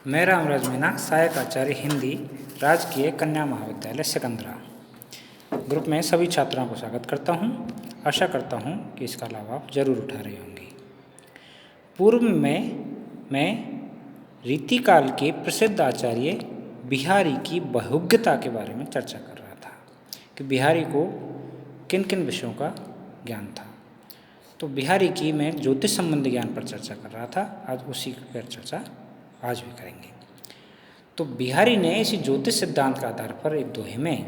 मैं रामराज मीना, सहायक आचार्य हिंदी, राजकीय कन्या महाविद्यालय सिकंदरा ग्रुप में सभी छात्रों को स्वागत करता हूं। आशा करता हूं कि इसका लाभ आप जरूर उठा रहे होंगे। पूर्व में मैं रीतिकाल के प्रसिद्ध आचार्य बिहारी की बहुज्ञता के बारे में चर्चा कर रहा था कि बिहारी को किन किन विषयों का ज्ञान था। तो बिहारी की मैं ज्योतिष संबंधी ज्ञान पर चर्चा कर रहा था। आज उसी पर चर्चा आज भी करेंगे। तो बिहारी ने इसी ज्योतिष सिद्धांत के आधार पर एक दोहे में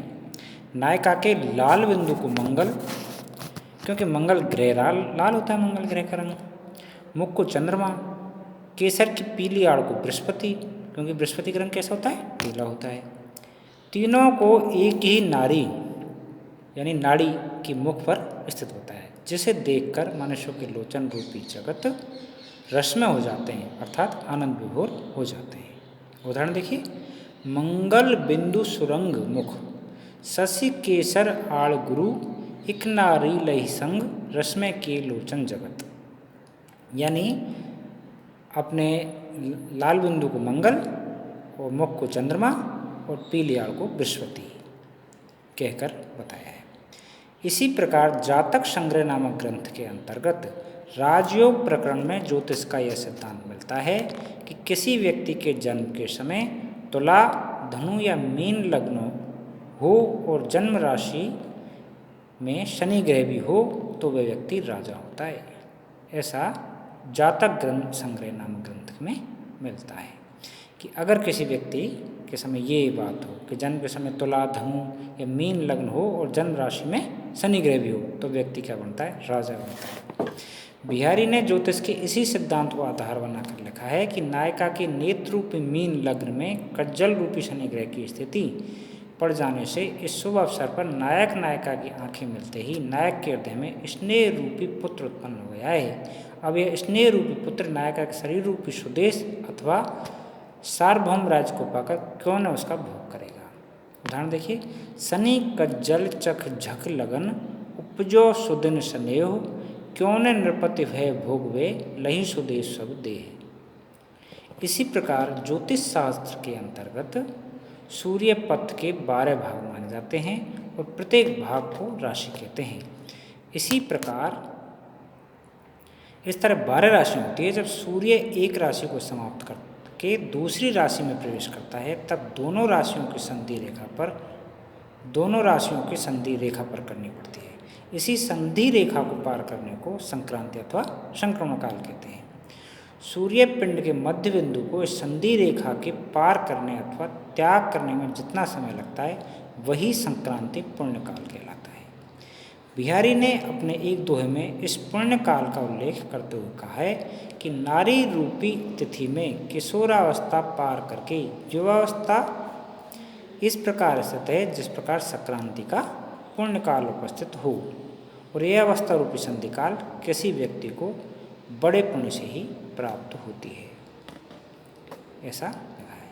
नायका के लाल बिंदु को मंगल, क्योंकि मंगल ग्रह लाल होता है, मंगल ग्रह का रंग, मुख को चंद्रमा, केसर की पीली आड़ को बृहस्पति, क्योंकि बृहस्पति का रंग कैसा होता है, पीला होता है, तीनों को एक ही नारी यानी नाड़ी की मुख पर स्थित होता है, जिसे देखकर मनुष्य के लोचन रूपी जगत रसमय हो जाते हैं, अर्थात आनंद विभोर हो जाते हैं। उदाहरण देखिए, मंगल बिंदु सुरंग मुख, शशि केसर आड़ गुरु, इक नारी लही संग, रसमय के लोचन जगत। यानी अपने लाल बिंदु को मंगल और मुख को चंद्रमा और पीली आड़ को बृहस्पति कहकर बताया है। इसी प्रकार जातक संग्रह नामक ग्रंथ के अंतर्गत राजयोग प्रकरण में ज्योतिष का यह सिद्धांत मिलता है कि किसी व्यक्ति के जन्म के समय तुला, धनु या मीन लग्न हो और जन्म राशि में शनि ग्रह भी हो तो वह व्यक्ति राजा होता है। ऐसा जातक ग्रंथ संग्रह नामक ग्रंथ में मिलता है कि अगर किसी व्यक्ति के समय ये बात हो कि जन्म के समय तुला, धनु या मीन लग्न हो और जन्म राशि में शनि ग्रह भी हो तो व्यक्ति क्या बनता है, राजा बनता है। बिहारी ने ज्योतिष के इसी सिद्धांत को आधार बनाकर लिखा है कि नायका के नेत्र रूपी मीन लग्न में कज्जल रूपी शनि ग्रह की स्थिति पड़ जाने से इस शुभ अवसर पर नायक नायिका की आंखें मिलते ही नायक के हृदय में स्नेह रूपी पुत्र उत्पन्न हो गया है। अब यह स्नेह रूपी पुत्र नायिका के शरीर रूपी स्वदेश अथवा सार्वभौम राज्य को पाकर क्यों न उसका भोग करेगा। उदाहरण देखिए, शनि कज्जल चख झक लगन, उपजो सुदिन स्नेह, क्यों न नृपति भय भोग वे, लही सुदेश सब देह। इसी प्रकार ज्योतिष शास्त्र के अंतर्गत सूर्य पथ के 12 भाग माने जाते हैं और प्रत्येक भाग को राशि कहते हैं। इसी प्रकार इस तरह 12 राशियाँ होती है। जब सूर्य एक राशि को समाप्त करके दूसरी राशि में प्रवेश करता है तब दोनों राशियों की संधि रेखा पर करनी पड़ती है। इसी संधि रेखा को पार करने को संक्रांति अथवा संक्रमण काल कहते हैं। सूर्य पिंड के मध्य बिंदु को इस संधि रेखा के पार करने अथवा त्याग करने में जितना समय लगता है वही संक्रांति पुण्यकाल कहलाता है। बिहारी ने अपने एक दोहे में इस पुण्यकाल का उल्लेख करते हुए कहा है कि नारी रूपी तिथि में किशोरावस्था पार करके युवावस्था इस प्रकार स्थित है जिस प्रकार संक्रांति का पुण्यकाल उपस्थित हो, और यह अवस्था रूपी संधि काल किसी व्यक्ति को बड़े पुण्य से ही प्राप्त होती है, ऐसा लिखा है।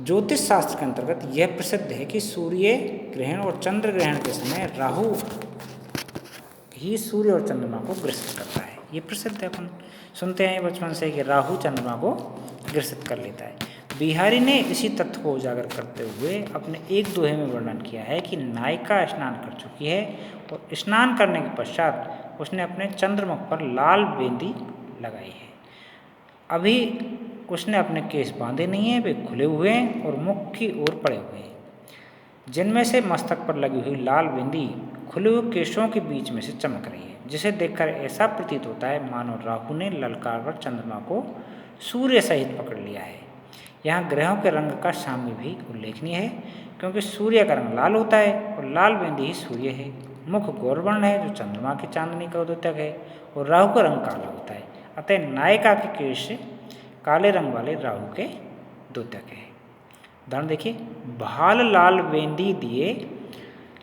ज्योतिष शास्त्र के अंतर्गत यह प्रसिद्ध है कि सूर्य ग्रहण और चंद्र ग्रहण के समय राहु ही सूर्य और चंद्रमा को ग्रसित करता है। ये प्रसिद्ध है, अपन सुनते हैं बचपन से कि राहु चंद्रमा को ग्रसित कर लेता है। बिहारी ने इसी तथ्य को उजागर करते हुए अपने एक दोहे में वर्णन किया है कि नायिका स्नान कर चुकी है और स्नान करने के पश्चात उसने अपने चंद्रमुख पर लाल बेंदी लगाई है। अभी उसने अपने केश बांधे नहीं हैं, वे खुले हुए हैं और मुख की ओर पड़े हुए हैं, जिनमें से मस्तक पर लगी हुई लाल बिंदी खुले हुए केशों के बीच में से चमक रही है, जिसे देखकर ऐसा प्रतीत होता है मानो राहु ने ललकार कर चंद्रमा को सूर्य सहित पकड़ लिया है। यहाँ ग्रहों के रंग का साम्य भी उल्लेखनीय है, क्योंकि सूर्य का रंग लाल होता है और लाल बिंदी ही सूर्य है। मुख गौरवर्ण है जो चंद्रमा की चांदनी का द्योतक है और राहु का रंग काला होता है, अतः नायिका के केश काले रंग वाले राहु के द्योतक है। उदाहरण देखिए, भाल लाल बेंदी दिए,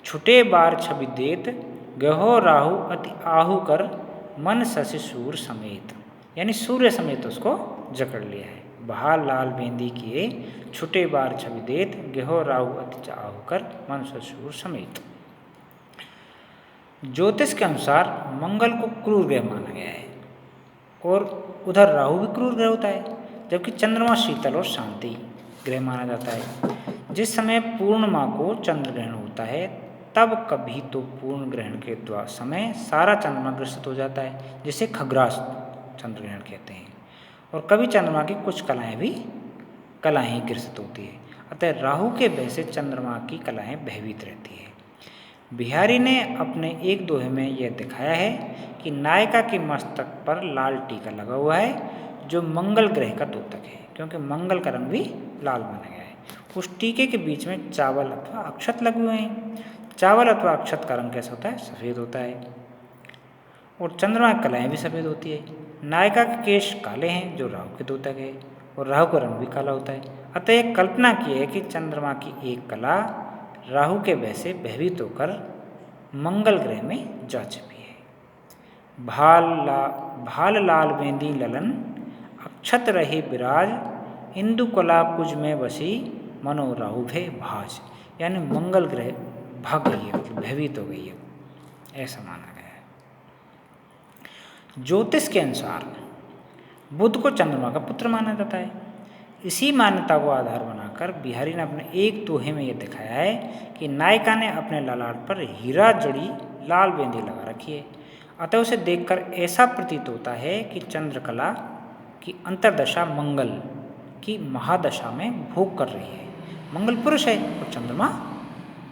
छुटे बार छवि देत, गहो राहु अति आहु कर, मन शशि सूर समेत। यानी सूर्य समेत उसको जकड़ लिया है। बहाल लाल बेंदी किए, छुटे बार छवि देत, गेहो राहु अति आहु कर, मन शशि सूर समेत। ज्योतिष के अनुसार मंगल को क्रूर ग्रह माना गया है और उधर राहु भी क्रूर ग्रह होता है, जबकि चंद्रमा शीतल और शांति ग्रह माना जाता है। जिस समय पूर्णिमा को चंद्र ग्रहण होता है तब कभी तो पूर्ण ग्रहण के समय सारा चंद्रमा ग्रसित हो जाता है, जिसे खग्रास चंद्र ग्रहण कहते हैं, और कभी चंद्रमा की कुछ कलाएं ही ग्रसित होती है। अतः राहु के भय से चंद्रमा की कलाएं भयभीत रहती है। बिहारी ने अपने एक दोहे में यह दिखाया है कि नायिका के मस्तक पर लाल टीका लगा हुआ है जो मंगल ग्रह का द्योतक है, क्योंकि मंगल का रंग भी लाल माना गया है। उस टीके के बीच में चावल अथवा अक्षत लगे हुए हैं। चावल अथवा अक्षत का रंग कैसा होता है? सफ़ेद होता है, और चंद्रमा की कलाएँ भी सफ़ेद होती है। नायिका के केश काले हैं जो राहु के द्योतक है, और राहु का रंग भी काला होता है। अतः एक कल्पना की है कि चंद्रमा की एक कला राहु के भय से भयभीत होकर मंगल ग्रह में जा छिपी है। भाल लाल बेंदी ललन अक्षत रहे विराज इंदु कला कुज में बसी मनो राहु भय भाज। यानी मंगल ग्रह भाग गई है, मतलब भयभीत हो गई है, ऐसा माना गया है। ज्योतिष के अनुसार बुध को चंद्रमा का पुत्र माना जाता है। इसी मान्यता को आधार बनाकर बिहारी ने अपने एक दोहे में यह दिखाया है कि नायिका ने अपने ललाट पर हीरा जड़ी लाल बेंदी लगा रखी है। अतः उसे देखकर ऐसा प्रतीत होता है कि चंद्रकला की अंतर्दशा मंगल की महादशा में भोग कर रही है। मंगल पुरुष है और चंद्रमा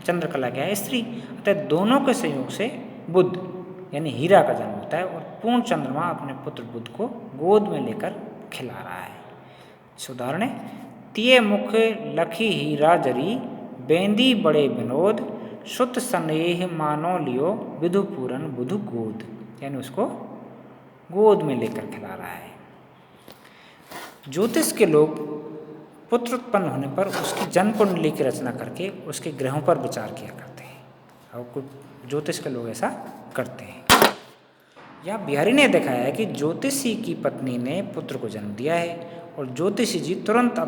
चंद्रकला क्या है? स्त्री। अतः दोनों के संयोग से बुध यानी हीरा का जन्म होता है, और पूर्ण चंद्रमा अपने पुत्र बुध को गोद में लेकर खिला रहा है। उदाहरण है, तिये मुख लखी हीरा जरी बेंदी बड़े विनोद सुत स्नेह मानो लियो विधु पूरन बुधु गोद। यानी उसको गोद में लेकर खिला रहा है। ज्योतिष के लोग पुत्र उत्पन्न होने पर उसकी जन्म कुंडली की रचना करके उसके ग्रहों पर विचार किया करते हैं, और कुछ ज्योतिष के लोग ऐसा करते हैं। यहाँ बिहारी ने दिखाया है कि ज्योतिषी की पत्नी ने पुत्र को जन्म दिया है, और ज्योतिषी जी तुरंत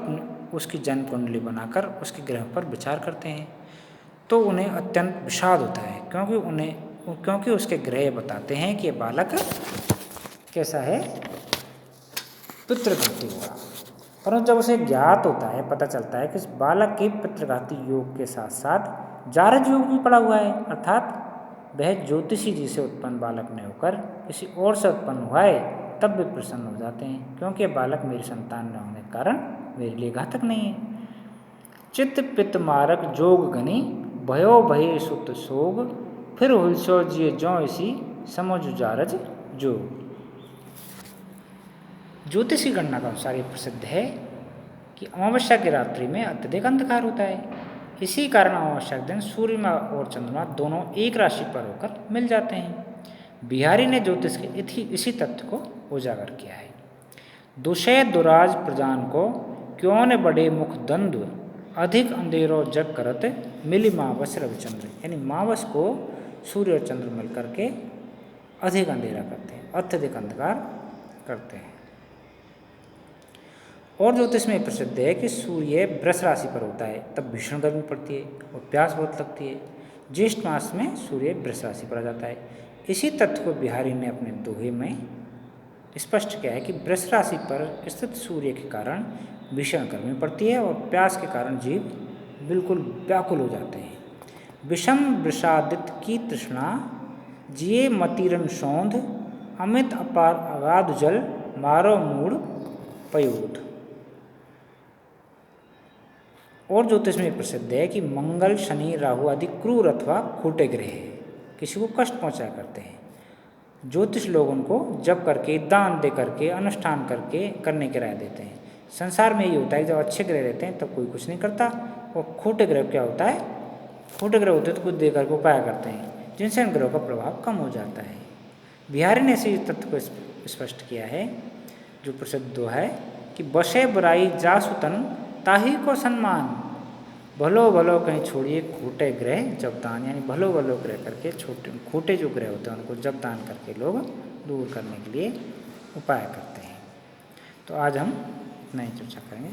उसकी जन्म कुंडली बनाकर उसके ग्रह पर विचार करते हैं, तो उन्हें अत्यंत विषाद होता है, क्योंकि उसके ग्रह बताते हैं कि बालक कैसा है? पितृघाती होगा। परंतु जब उसे ज्ञात होता है, पता चलता है कि इस बालक के पितृघाती योग के साथ साथ जारज योग भी पड़ा हुआ है, अर्थात वह ज्योतिषी जी से उत्पन्न बालक न होकर किसी और से उत्पन्न हुआ है, तब वे प्रसन्न हो जाते हैं, क्योंकि बालक मेरी संतान न होने के कारण मेरे लिए घातक नहीं है। चित्त पित्त मारक जोग गनी भयो भय सुत सोग फिर हुलसो जिये जो इसी समझ जारज जोग। ज्योतिषी गणना का अनुसार ये प्रसिद्ध है कि अमावस्या की रात्रि में अत्यधिक अंधकार होता है। इसी कारण अमावस्या के दिन सूर्य और चंद्रमा दोनों एक राशि पर होकर मिल जाते हैं। बिहारी ने ज्योतिष के इसी तथ्य को उजागर किया है। दुषय दुराज प्रजान को क्यों ने बड़े मुख द्वंद्व अधिक अंधेरो जग करत मिली मावस रविचंद्र। यानी मावस को सूर्य और चंद्र मिल करके अधिक अंधेरा करते हैं, अत्यधिक अंधकार करते हैं। और ज्योतिष में प्रसिद्ध है कि सूर्य वृष राशि पर होता है तब भीषण गर्मी पड़ती है और प्यास बहुत लगती है। ज्येष्ठ मास में सूर्य वृष राशि पर आ जाता है। इसी तथ्य को बिहारी ने अपने दोहे में स्पष्ट किया है कि वृष राशि पर स्थित सूर्य के कारण भीषण गर्मी पड़ती है और प्यास के कारण जीव बिल्कुल व्याकुल हो जाते हैं। विषम वृषादित की तृष्णा जिये मतिरन सौंध अमित अपार अगाध जल मारो मूड पयोध। और ज्योतिष में प्रसिद्ध है कि मंगल शनि राहु आदि क्रूर अथवा खोटे ग्रह है, किसी को कष्ट पहुंचा करते हैं। ज्योतिष लोग उनको जप करके, दान दे करके, अनुष्ठान करके करने की राय देते हैं। संसार में ये होता है जब अच्छे ग्रह रहते हैं तब कोई कुछ नहीं करता, और खोटे ग्रह क्या होता है? खोटे ग्रह होते तो कुछ दे करके उपाय करते हैं, जिनसे इन ग्रहों का प्रभाव कम हो जाता है। बिहारी ने इसी तथ्य को स्पष्ट किया है जो प्रसिद्ध दोहा है कि बसे बुराई जासुतन ताही को सम्मान भलो भलो कहीं छोड़िए खोटे ग्रह जब दान। यानी भलो भलो ग्रह करके खोटे जो ग्रह होते हैं उनको जब दान करके लोग दूर करने के लिए उपाय करते हैं। तो आज हम इतना ही चर्चा करेंगे।